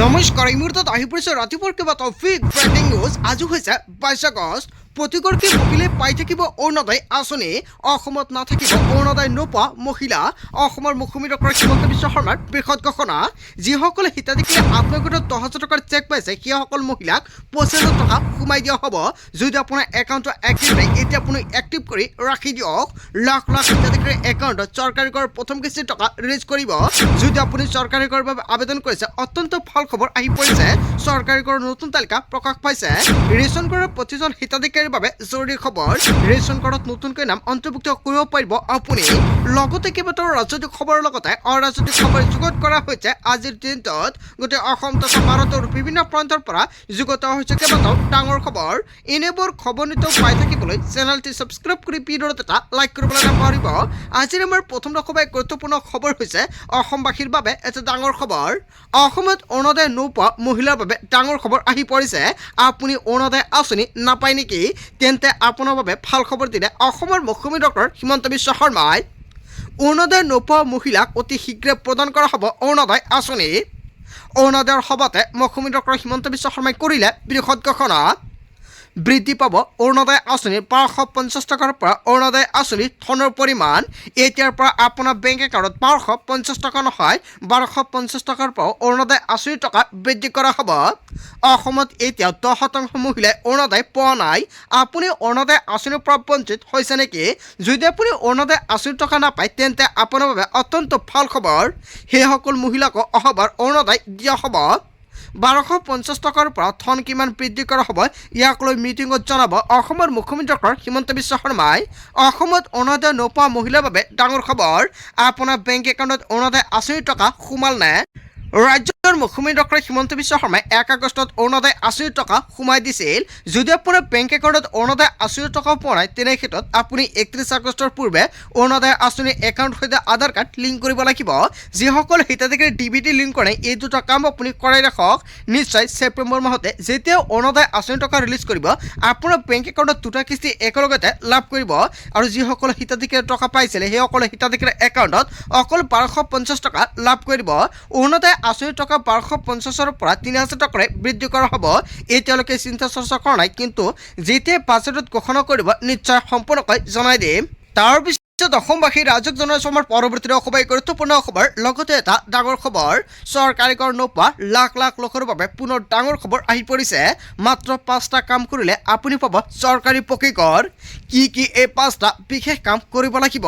নমস্কাৰ, এই মুহূৰ্তত আহি পৰিছে ৰাতিপুৱাৰ কেইবাটাও বিগ ব্ৰেকিং নিউজ। আজি হৈছে 22 আগষ্ট। প্ৰতিগৰাকী মহিলাই পাই থাকিব অৰুণোদয় আঁচনি। অসমত নাথাকিব অৰুণোদয় নোপোৱা মহিলা। অসমৰ মুখ্যমন্ত্ৰী ডক্টৰ হিমন্ত বিশ্ব শৰ্মাৰ বৃহৎ ঘোষণা। যিসকলে হিতাধিকাৰীয়ে আত্মগোটত 10,000 টকাৰ চেক পাইছে সেইসকল মহিলাক 25,000 টকা সোমাই দিয়া হ'ব। যদি আপোনাৰ একাউণ্টটো এক্টিভ নাই, এতিয়া আপুনি এক্টিভ কৰি ৰাখি দিয়ক। লাখ লাখ হিতাধিকাৰীৰ একাউণ্টত চৰকাৰী কৰৰ প্ৰথম কিস্তিৰ টকা ৰিলিজ কৰিব। যদি আপুনি চৰকাৰী কৰৰ বাবে আবেদন কৰিছে, অত্যন্ত ভাল খবৰ আহি পৰিছে। চৰকাৰী কৰৰ নতুন তালিকা প্ৰকাশ পাইছে। ৰেচন কাৰ্ডৰ প্ৰতিজন হিতাধিকাৰীৰ বাবে জৰুৰী খবৰ। ৰেচন কাৰ্ডত নতুনকৈ নাম অন্তৰ্ভুক্ত কৰিব পাৰিব আপুনি। লগতে কেইবাটাও ৰাজনৈতিক খবৰৰ লগতে অৰাজনৈতিক খবৰ যুগুত কৰা হৈছে আজিৰ দিনটোত। গোটেই অসম তথা ভাৰতৰ বিভিন্ন প্ৰান্তৰ পৰা যুগুত হৈছে কেইবাটাও ডাঙৰ খবৰ। এনেবোৰ খবৰ নিতৌ পাই থাকিবলৈ চেনেলটি ছাবস্ক্ৰাইব কৰি ভিডিঅ'ত এটা লাইক কৰিবলৈ নাপাহৰিব। আজিৰ আমাৰ প্ৰথম দশবাৰ গুৰুত্বপূৰ্ণ খবৰ হৈছে অসমবাসীৰ বাবে এটা ডাঙৰ খবৰ। অসমত অৰুণোদয় নোপোৱা মহিলাৰ বাবে ডাঙৰ খবৰ আহি পৰিছে। আপুনি অৰুণোদয় আঁচনি নাপায় নেকি? তেন্তে আপোনাৰ বাবে ভাল খবৰ দিলে অসমৰ মুখ্যমন্ত্ৰী ডক্টৰ হিমন্ত বিশ্ব শৰ্মাই। অৰুণোদয় নোপোৱা মহিলাক অতি শীঘ্ৰে প্ৰদান কৰা হ'ব অৰুণোদয় আঁচনি। অৰুণোদয়ৰ সভাতে মুখ্যমন্ত্ৰী ডক্টৰ হিমন্ত বিশ্ব শৰ্মাই কৰিলে বৃহৎ ঘোষণা। বৃদ্ধি পাব অৰুণোদয় আঁচনিৰ 1250 টকাৰ পৰা অৰুণোদয় আঁচনিৰ ধনৰ পৰিমাণ। এতিয়াৰ পৰা আপোনাৰ বেংক একাউণ্টত 1250 টকা নহয়, 1250 টকাৰ পৰা অৰুণোদয় আঁচনিৰ টকা বৃদ্ধি কৰা হ'ব। অসমত এতিয়া 10% মহিলাই অৰুণোদয় পোৱা নাই। আপুনি অৰুণোদয় আঁচনিৰ পৰা বঞ্চিত হৈছে নেকি? যদি আপুনি অৰুণোদয় আঁচনিৰ টকা নাপায়, তেন্তে আপোনাৰ বাবে অত্যন্ত ভাল খবৰ। সেইসকল মহিলাকো অহাবাৰ অৰুণোদয় দিয়া হ'ব। 1250 টকাৰ পৰা ধন কিমান বৃদ্ধি কৰা হ'ব, ইয়াক লৈ মিটিঙত জনাব অসমৰ মুখ্যমন্ত্ৰী ডক্টৰ হিমন্ত বিশ্ব শৰ্মাই। অসমত অৰুণোদয় নোপোৱা মহিলাৰ বাবে ডাঙৰ খবৰ। আপোনাৰ বেংক একাউণ্টত অৰুণোদয় আঁচনিৰ টকা সোমাল নে? ৰাজ্যৰ মুখ্যমন্ত্ৰী ডক্টৰ হিমন্ত বিশ্ব শৰ্মাই 1 আগষ্টত অৰুণোদয় আঁচনিৰ টকা সোমাই দিছিল। যদি আপোনাৰ বেংক একাউণ্টত অৰুণোদয় আঁচনিৰ টকা পোৱা নাই, তেনে ক্ষেত্ৰত আপুনি 31 আগষ্টৰ পূৰ্বে অৰুণোদয় আঁচনিৰ একাউণ্টৰ সৈতে আধাৰ কাৰ্ড লিংক কৰিব লাগিব। যিসকল হিতাধিকাৰী ডিবিটি লিংক কৰে, এই দুটা কাম আপুনি কৰাই ৰাখক। নিশ্চয় ছেপ্টেম্বৰ মাহতে যেতিয়া অৰুণোদয় আঁচনিৰ টকা ৰিলিজ কৰিব, আপোনাৰ বেংক একাউণ্টত দুটা কিস্তি একেলগতে লাভ কৰিব। আৰু যিসকলে হিতাধিকাৰীৰ টকা পাইছিলে, সেইসকলে হিতাধিকাৰীৰ একাউণ্টত অকল 1250 টকা লাভ কৰিব। অৰুণোদয় আঁচনিৰ টকা 1250ৰ পৰা 3,000 টকাৰে বৃদ্ধি কৰা হ'ব। এতিয়ালৈকে চিন্তা চৰ্চা কৰা নাই, কিন্তু যেতিয়া বাজেটত ঘোষণা কৰিব নিশ্চয় সম্পূৰ্ণকৈ জনাই দিম। তাৰ পিছত অসমবাসী ৰাইজক জনাইছোঁ আমাৰ পৰৱৰ্তী অসমৰ গুৰুত্বপূৰ্ণ খবৰ। লগতে এটা ডাঙৰ খবৰ, চৰকাৰী কৰ নোপোৱা লাখ লাখ লোকৰ বাবে পুনৰ ডাঙৰ খবৰ আহি পৰিছে। মাত্ৰ 5টা কাম কৰিলে আপুনি পাব চৰকাৰী পকী কৰ। কি কি এই 5টা বিশেষ কাম কৰিব লাগিব?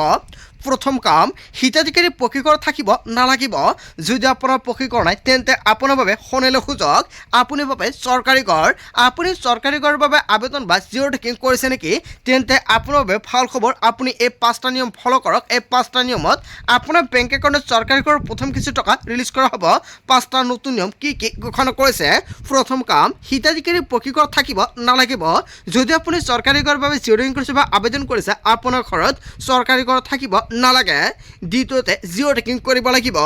প্ৰথম কাম, হিতাধিকাৰী পকীকৰ থাকিব নালাগিব। যদি আপোনাৰ পকীকৰ নাই, তেন্তে আপোনাৰ বাবে সোণালী সুযোগ। আপুনি পাব চৰকাৰী কৰ। আপুনি চৰকাৰী কৰৰ বাবে আবেদন বা জিৰ' টেকিং কৰিছে নেকি? তেন্তে আপোনাৰ বাবে ভাল খবৰ। আপুনি এই 5টা নিয়ম ফ'ল' কৰক। এই 5টা নিয়মত আপোনাৰ বেংক একাউণ্টত চৰকাৰী কৰৰ প্ৰথম কিছু টকা ৰিলিজ কৰা হ'ব। 5টা নতুন নিয়ম কি কি ঘোষণা কৰিছে? প্ৰথম কাম, হিতাধিকাৰী পকীকৰ থাকিব নালাগিব। যদি আপুনি চৰকাৰী কৰৰ বাবে জিৰ' টেকিং কৰিছে বা আবেদন কৰিছে, আপোনাৰ ঘৰত চৰকাৰী কৰ থাকিব নালাগে। দ্বিতীয়তে জিৰ' টেকিং কৰিব লাগিব।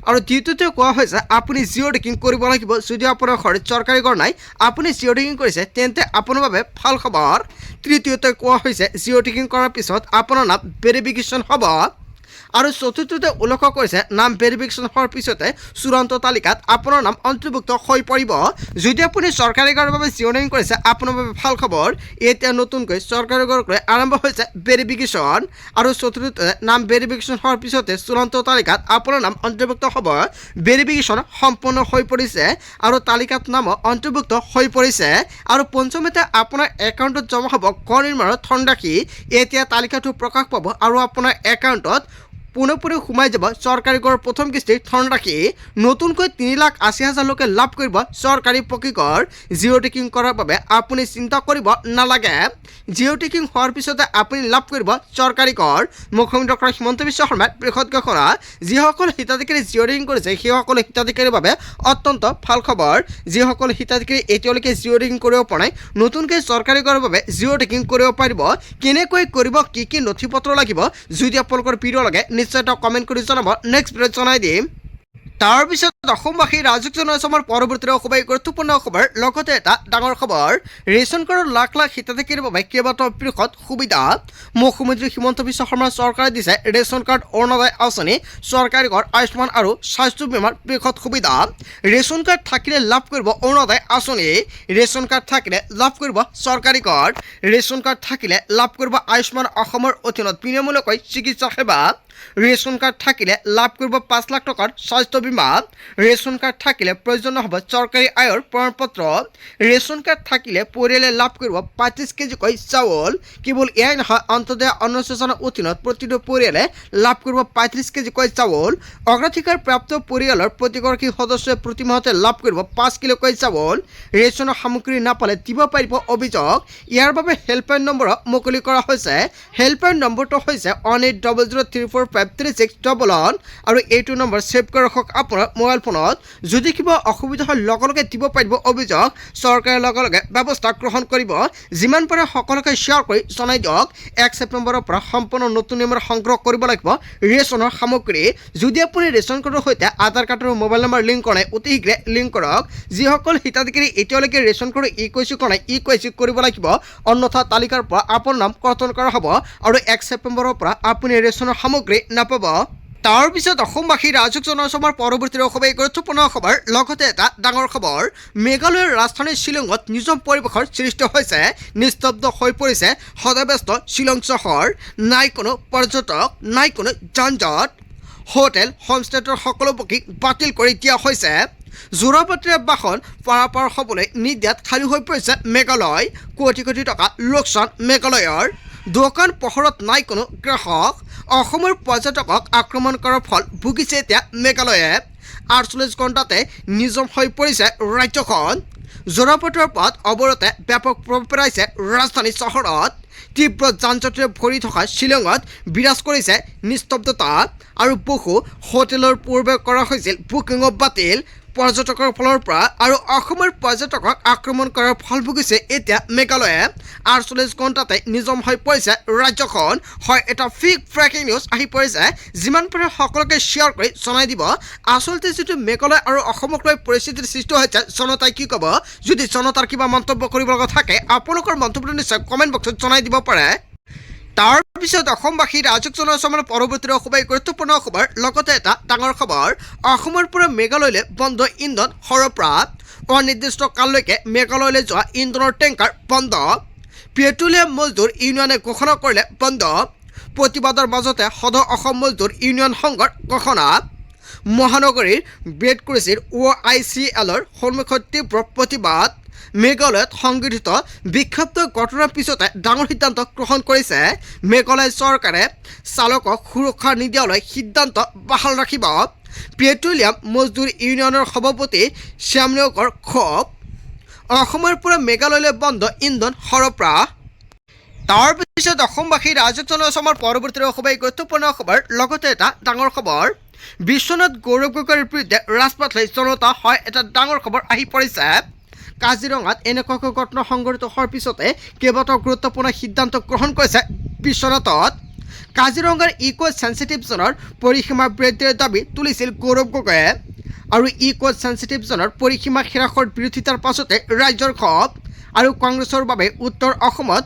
আৰু দ্বিতীয়তে কোৱা হৈছে আপুনি জিৰ' টেকিং কৰিব লাগিব। যদি আপোনাৰ ঘৰত চৰকাৰী ঘৰ নাই, আপুনি জিৰ' টেকিং কৰিছে, তেন্তে আপোনাৰ বাবে ভাল খবৰ। তৃতীয়তে কোৱা হৈছে জিৰ' টেকিং কৰাৰ পিছত আপোনাৰ নাম ভেৰিফিকেশ্যন হ'ব। আৰু চতুৰ্থতে উল্লেখ কৰিছে নাম ভেৰিফিকেশ্যন হোৱাৰ পিছতে চূড়ান্ত তালিকাত আপোনাৰ নাম অন্তৰ্ভুক্ত হৈ পৰিব। যদি আপুনি চৰকাৰী ঘৰৰ বাবে জিৰ' টেকিং কৰিছে, আপোনাৰ বাবে ভাল খবৰ। এতিয়া নতুনকৈ চৰকাৰী ঘৰক লৈ আৰম্ভ হৈছে ভেৰিফিকেশ্যন। আৰু চতুৰ্থতে নাম ভেৰিফিকেশ্যন হোৱাৰ পিছতে চূড়ান্ত তালিকাত আপোনাৰ নাম অন্তৰ্ভুক্ত হ'ব। ভেৰিফিকেশ্যন সম্পূৰ্ণ হৈ পৰিছে আৰু তালিকাত নাম অন্তৰ্ভুক্ত হৈ পৰিছে। আৰু পঞ্চমতে আপোনাৰ একাউণ্টত জমা হ'ব গৃহ নিৰ্মাণৰ ধনৰাশি। এতিয়া তালিকাটো প্ৰকাশ পাব আৰু আপোনাৰ একাউণ্টত পুনঃপুনি সোমাই যাব চৰকাৰী কৰৰ প্ৰথম কিস্তিৰ ধনৰাশি। নতুনকৈ 3,80,000 লোকে লাভ কৰিব চৰকাৰী পকী কৰ। জিৰ' টেকিং কৰাৰ বাবে আপুনি চিন্তা কৰিব নালাগে। জিৰ' টেকিং হোৱাৰ পিছতে আপুনি লাভ কৰিব চৰকাৰী কৰ। মুখ্যমন্ত্ৰী ডক্টৰ হিমন্ত বিশ্ব শৰ্মাৰ বৃহৎ ঘোষণা। যিসকল হিতাধিকাৰী জিৰ' টেকিং কৰিছে, সেইসকল হিতাধিকাৰীৰ বাবে অত্যন্ত ভাল খবৰ। যিসকল হিতাধিকাৰী এতিয়ালৈকে জিৰ' টেকিং কৰিব পৰা নাই, নতুনকৈ চৰকাৰী কৰৰ বাবে জিৰ' টেকিং কৰিব পাৰিব। কেনেকৈ কৰিব, কি কি নথি পত্ৰ লাগিব, যদি আপোনালোকৰ ভিডিঅ' লাগে নিশ্চয় এটা কমেণ্ট কৰি জনাব। নেক্সট ভিডিঅ'ত জনাই দিম। তাৰপিছত অসমবাসী ৰাজক জনাইছে আমাৰ পৰৱৰ্তী খুবেই গুৰুত্বপূৰ্ণ খবৰ লগতে এটা ডাঙৰ খবৰ ৰেচন কাৰ্ডৰ লাখ লাখ হিতাধিকাৰীৰ বাবে কেইবাটাও বৃহৎ সুবিধা মুখ্যমন্ত্ৰী হিমন্ত বিশ্ব শৰ্মাৰ চৰকাৰে দিছে ৰেচন কাৰ্ড অৰুণোদয় আঁচনি চৰকাৰী ঘৰ আয়ুষ্মান আৰু স্বাস্থ্য বীমাৰ বৃহৎ সুবিধা ৰেচন কাৰ্ড থাকিলে লাভ কৰিব অৰুণোদয় আঁচনি ৰেচন কাৰ্ড থাকিলে লাভ কৰিব চৰকাৰী ঘৰ ৰেচন কাৰ্ড থাকিলে লাভ কৰিব আয়ুষ্মান অসমৰ অধীনত বিনামূলীয়াকৈ চিকিৎসা সেৱা ৰেচন কাৰ্ড থাকিলে লাভ কৰিব ৫ লাখ টকাৰ স্বাস্থ্য বীমা ৰেচন কাৰ্ড থাকিলে প্ৰয়োজন হ'ব চৰকাৰী আয়ৰ প্ৰমাণপত্ৰ ৰেচন কাৰ্ড থাকিলে পৰিয়ালে লাভ কৰিব ৩৫ কেজিকৈ চাউল কেৱল এয়াই নহয় অন্তৰ্দয় অন্ন যোজনাৰ অধীনত প্ৰতিটো পৰিয়ালে লাভ কৰিব ৩৫ কেজিকৈ চাউল অগ্ৰাধিকাৰ প্ৰাপ্ত পৰিয়ালৰ প্ৰতিগৰাকী সদস্যই প্ৰতি মাহতে লাভ কৰিব ৫ কিলোকৈ চাউল ৰেচনৰ সামগ্ৰী নাপালে দিব পাৰিব অভিযোগ ইয়াৰ বাবে হেল্পলাইন নম্বৰ মুকলি কৰা হৈছে হেল্পলাইন নম্বৰটো হৈছে 1800345361 আৰু এইটো নম্বৰ ছেভ কৰি ৰাখক আপোনাৰ মোবাইল ফোনত যদি কিবা অসুবিধা হয় লগে লগে দিব পাৰিব অভিযোগ চৰকাৰে লগে লগে ব্যৱস্থা গ্ৰহণ কৰিব যিমান পাৰে সকলোকে শ্বেয়াৰ কৰি জনাই দিয়ক 1 ছেপ্টেম্বৰৰ পৰা সম্পূৰ্ণ নতুন নিয়মৰ সংগ্ৰহ কৰিব লাগিব ৰেচনৰ সামগ্ৰী যদি আপুনি ৰেচন কাৰ্ডৰ সৈতে আধাৰ কাৰ্ড আৰু মোবাইল নম্বৰ লিংক কৰা নাই অতি শীঘ্ৰে লিংক কৰক যিসকল হিতাধিকাৰী এতিয়ালৈকে ৰেচন কাৰ্ড ই-কৈচি কৰা নাই ই-কৈচি কৰিব লাগিব অন্যথা তালিকাৰ পৰা আপোনাৰ নাম কৰ্তন কৰা হ'ব আৰু 1 ছেপ্টেম্বৰৰ পৰা আপুনি ৰেচনৰ সামগ্ৰী নাপাব তাৰ পিছত অসমবাসী ৰাজক জনসভাৰ পৰৱৰ্তী খুবেই গুৰুত্বপূৰ্ণ খবৰ লগতে এটা ডাঙৰ খবৰ মেঘালয়ৰ ৰাজধানী শ্বিলঙত নিজম পৰিৱেশৰ সৃষ্টি হৈছে নিস্তব্ধ হৈ পৰিছে সদাব্যস্ত শ্বিলং চহৰ নাই কোনো পৰ্যটক নাই কোনো যান-জঁট হোটেল হোমষ্টেৰ সকলো বুকিং বাতিল কৰি দিয়া হৈছে জোৰাপাত্ৰীয়ে বাহন পাৰাপাৰ হ'বলৈ নিদিয়াত খালী হৈ পৰিছে মেঘালয় কোটি কোটি টকা লোকচান মেঘালয়ৰ দোকান পোহৰত নাই কোনো গ্ৰাহক অসমৰ পৰ্যটকক আক্ৰমণ কৰাৰ ফল ভুগিছে এতিয়া মেঘালয়ে ৪৮ ঘণ্টাতে নিজম হৈ পৰিছে ৰাজ্যখন জোৰাপাটৰ পথ অৱৰোধে ব্যাপক প্ৰভাৱ পেলাইছে ৰাজধানী চহৰত তীব্ৰ যান-জঁটেৰে ভৰি থকা শ্বিলঙত বিৰাজ কৰিছে নিস্তব্ধতা আৰু বহু হোটেলৰ পূৰ্বে কৰা হৈছিল বুকিং বাতিল পৰ্যটকৰ ফালৰ পৰা আৰু অসমৰ পৰ্যটকক আক্ৰমণ কৰাৰ ফল ভুগিছে এতিয়া মেঘালয়ে ৪৮ ঘণ্টাতে নিজম হৈ পৰিছে ৰাজ্যখন হয় এটা ফিক ব্ৰেকিং নিউজ আহি পৰিছে যিমান পাৰে সকলোকে শ্বেয়াৰ কৰি জনাই দিব আচলতে যিটো মেঘালয় আৰু অসমক লৈ পৰিস্থিতিৰ সৃষ্টি হৈছে জনতাই কি ক'ব যদি জনতাৰ কিবা মন্তব্য কৰিব লগা থাকে আপোনালোকৰ মন্তব্যটো নিশ্চয় কমেণ্ট বক্সত জনাই দিব পাৰে তাৰ পিছত অসমবাসী ৰাজক জনসভাৰ পৰৱৰ্তী খুবেই গুৰুত্বপূৰ্ণ খবৰ লগতে এটা ডাঙৰ খবৰ অসমৰ পৰা মেঘালয়লৈ বন্ধ ইন্ধন সৰবৰাহ অনিৰ্দিষ্ট কাললৈকে মেঘালয়লৈ যোৱা ইন্ধনৰ টেংকাৰ বন্ধ পেট্ৰলিয়াম মজদুৰ ইউনিয়নে ঘোষণা কৰিলে বন্ধ প্ৰতিবাদৰ মাজতে সদৌ অসম মজদুৰ ইউনিয়ন সংঘৰ ঘোষণা মহানগৰীৰ বেডকুৰিচিৰ OICLৰ সন্মুখত তীব্ৰ প্ৰতিবাদ মেঘালয়ত সংঘটিত বিক্ষিপ্ত ঘটনাৰ পিছতে ডাঙৰ সিদ্ধান্ত গ্ৰহণ কৰিছে মেঘালয় চৰকাৰে চালকক সুৰক্ষা নিদিয়ালৈ সিদ্ধান্ত বাহাল ৰাখিব পেট্ৰলিয়াম মজদুৰ ইউনিয়নৰ সভাপতি শ্যামনেওগৰ ক্ষোভ অসমৰ পৰা মেঘালয়লৈ বন্ধ ইন্ধন সৰবৰাহ তাৰ পিছত অসমবাসী ৰাজক জনসভাৰ পৰৱৰ্তী খুবেই গুৰুত্বপূৰ্ণ খবৰ লগতে এটা ডাঙৰ খবৰ বিশ্বনাথ গৌৰৱ গগৈৰ বিৰুদ্ধে ৰাজপথ লৈ জনতা হয় এটা ডাঙৰ খবৰ আহি পৰিছে কাজিৰঙাত এনেকুৱাকৈ ঘটনা সংঘটিত হোৱাৰ পিছতে কেইবাটাও গুৰুত্বপূৰ্ণ সিদ্ধান্ত গ্ৰহণ কৰিছে বিশ্বনাথত কাজিৰঙাৰ ইকো চেঞ্চিটিভ জোনৰ পৰিসীমা বৃদ্ধিৰ দাবী তুলিছিল গৌৰৱ গগৈয়ে আৰু ইকো চেঞ্চিটিভ জোনৰ পৰিসীমা হ্ৰাসৰ বিৰোধিতাৰ পাছতে ৰাজ্যৰ ক্ষোভ আৰু কংগ্ৰেছৰ বাবে উত্তৰ অসমত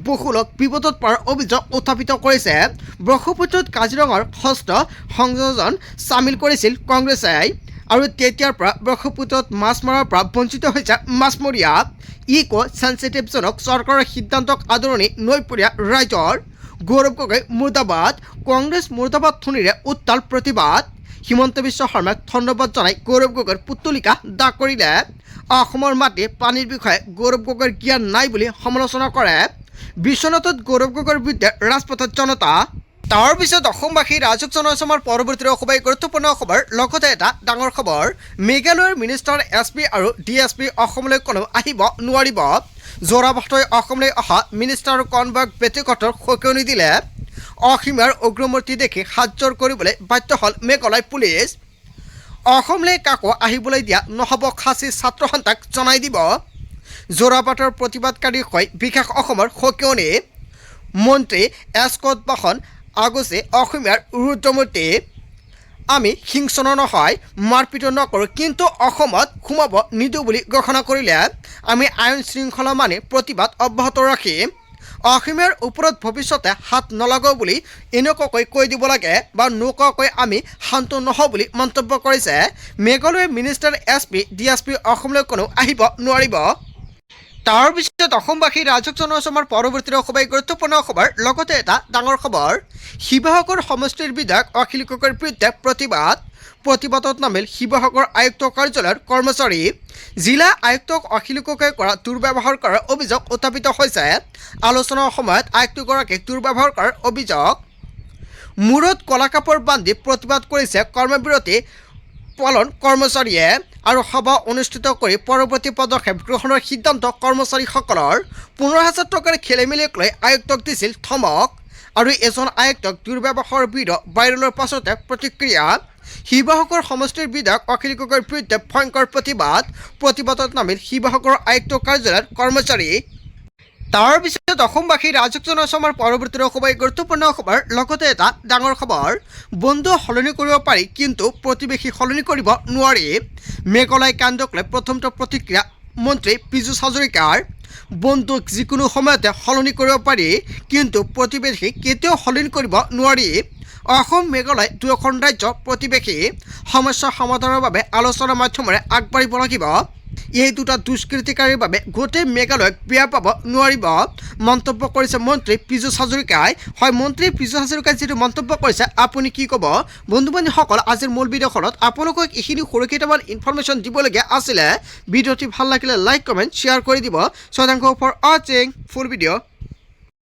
বহু লোক বিপদত পৰাৰ অভিযোগ উত্থাপিত কৰিছে ব্ৰহ্মপুত্ৰত কাজিৰঙাৰ ষষ্ঠ সংযোজন চামিল কৰিছিল কংগ্ৰেছে আৰু তেতিয়াৰ পৰা ব্ৰহ্মপুত্ৰত মাছ মৰাৰ পৰা বঞ্চিত হৈছে মাছমৰীয়া ইকো চেঞ্চিটিভ জোনক চৰকাৰৰ সিদ্ধান্তক আদৰণি নৈপৰীয়া ৰাইজৰ গৌৰৱ গগৈ মুৰ্দাবাদ কংগ্ৰেছ মুৰ্দাবাদ ধ্বনিৰে উত্তাল প্ৰতিবাদ হিমন্ত বিশ্ব শৰ্মাক ধন্যবাদ জনাই গৌৰৱ গগৈৰ পুতলিকা দাগ কৰিলে অসমৰ মাটি পানীৰ বিষয়ে গৌৰৱ গগৈৰ জ্ঞান নাই বুলি সমালোচনা কৰে বিশ্বনাথত গৌৰৱ গগৈৰ বিৰুদ্ধে ৰাজপথত জনতা তাৰ পিছত অসমবাসী ৰাজক জনসভাৰ পৰৱৰ্তী খুবেই গুৰুত্বপূৰ্ণ খবৰ লগতে এটা ডাঙৰ খবৰ মেঘালয়ৰ মিনিষ্টাৰ SP আৰু DSP অসমলৈ কোনো আহিব নোৱাৰিব জোৰাবাটলৈ অসমলৈ অহা মিনিষ্টাৰ কনভয়ক ব্যক্তিগতৰ সকিয়নি দিলে অসীমাৰ উগ্ৰমূৰ্তি দেখি হাতজোৰ কৰিবলৈ বাধ্য হ'ল মেঘালয় পুলিচ অসমলৈ কাকো আহিবলৈ দিয়া নহ'ব খাচী ছাত্ৰ সন্থাক জনাই দিব জোৰাবাটৰ প্ৰতিবাদকাৰীৰ হৈ বিশেষ অসমৰ সকিয়নি মন্ত্ৰী এস্কট বাহন আগছে অসমীয়াৰ ৰুদ্ৰমূৰ্তি আমি হিংসন নহয়, মাৰপিটো নকৰোঁ, কিন্তু অসমত সোমাব নিদিওঁ বুলি ঘোষণা কৰিলে আমি আইন শৃংখলা মানি প্ৰতিবাদ অব্যাহত ৰাখিম। অসমীয়াৰ ওপৰত ভৱিষ্যতে হাত নলগাওঁ বুলি এনেকুৱাকৈ কৈ দিব লাগে বা নোকোৱাকৈ আমি শান্ত নহওঁ বুলি মন্তব্য কৰিছে মেঘালয়ৰ মিনিষ্টাৰ SP DSP অসমলৈ কোনো আহিব নোৱাৰিব। তাৰ পিছত অসমবাসী ৰাইজক জনোৱা আমাৰ পৰৱৰ্তী খুবেই গুৰুত্বপূৰ্ণ খবৰ। লগতে এটা ডাঙৰ খবৰ, শিৱসাগৰ সমষ্টিৰ বিধায়ক অখিল গগৈৰ বিৰুদ্ধে প্ৰতিবাদত নামিল শিৱসাগৰ আয়ুক্ত কাৰ্যালয়ৰ কৰ্মচাৰী। জিলা আয়ুক্তক অখিল গগৈয়ে কৰা দুৰ্ব্যৱহাৰ কৰাৰ অভিযোগ উত্থাপিত হৈছে। আলোচনাৰ সময়ত আয়ুক্তগৰাকীক দুৰ্ব্যৱহাৰ কৰাৰ অভিযোগ। মূৰত কলা কাপোৰ বান্ধি প্ৰতিবাদ কৰিছে কৰ্মবিৰতি পালন কৰ্মচাৰীয়ে আৰু সভা অনুষ্ঠিত কৰি পৰৱৰ্তী পদক্ষেপ গ্ৰহণৰ সিদ্ধান্ত কৰ্মচাৰীসকলৰ। 15,000 টকাৰ খেলিমেলিক লৈ আয়ুক্তক দিছিল ধমক আৰু এজন আয়ুক্তক দুৰ্ব্যৱহাৰৰ ভিডিঅ' ভাইৰেলৰ পাছতে প্ৰতিক্ৰিয়া। শিৱসাগৰ সমষ্টিৰ বিধায়ক অখিল গগৈৰ বিৰুদ্ধে ভয়ংকৰ প্ৰতিবাদত নামিল শিৱসাগৰ আয়ুক্ত কাৰ্যালয়ৰ কৰ্মচাৰী। তাৰ পিছত অসমবাসী ৰাইজক জনোৱা আমাৰ পৰৱৰ্তী খুবেই গুৰুত্বপূৰ্ণ খবৰ। লগতে এটা ডাঙৰ খবৰ, বন্ধু সলনি কৰিব পাৰি কিন্তু প্ৰতিবেশী সলনি কৰিব নোৱাৰি। মেঘালয় কাণ্ডক লৈ প্ৰথমটো প্ৰতিক্ৰিয়া মন্ত্ৰী পীযুষ হাজৰিকাৰ। বন্ধুক যিকোনো সময়তে সলনি কৰিব পাৰি কিন্তু প্ৰতিবেশী কেতিয়াও সলনি কৰিব নোৱাৰি। অসম মেঘালয় দুয়োখন ৰাজ্য প্ৰতিবেশী, সমস্যা সমাধানৰ বাবে আলোচনাৰ মাধ্যমেৰে আগবাঢ়িব লাগিব। এই দুটা দুষ্কৃতিকাৰীৰ বাবে গোটেই মেঘালয়ক বেয়া পাব নোৱাৰিব মন্তব্য কৰিছে মন্ত্ৰী পীযুষ হাজৰিকাই। হয়, মন্ত্ৰী পীযুষ হাজৰিকাই যিটো মন্তব্য কৰিছে আপুনি কি ক'ব? বন্ধু বান্ধৱীসকল, আজিৰ মূল ভিডিঅ'খনত আপোনালোকক এইখিনি সৰু কেইটামান ইনফৰমেশ্যন দিবলগীয়া আছিলে। ভিডিঅ'টি ভাল লাগিলে লাইক কমেণ্ট শ্বেয়াৰ কৰি দিব। So thank you for watching full video.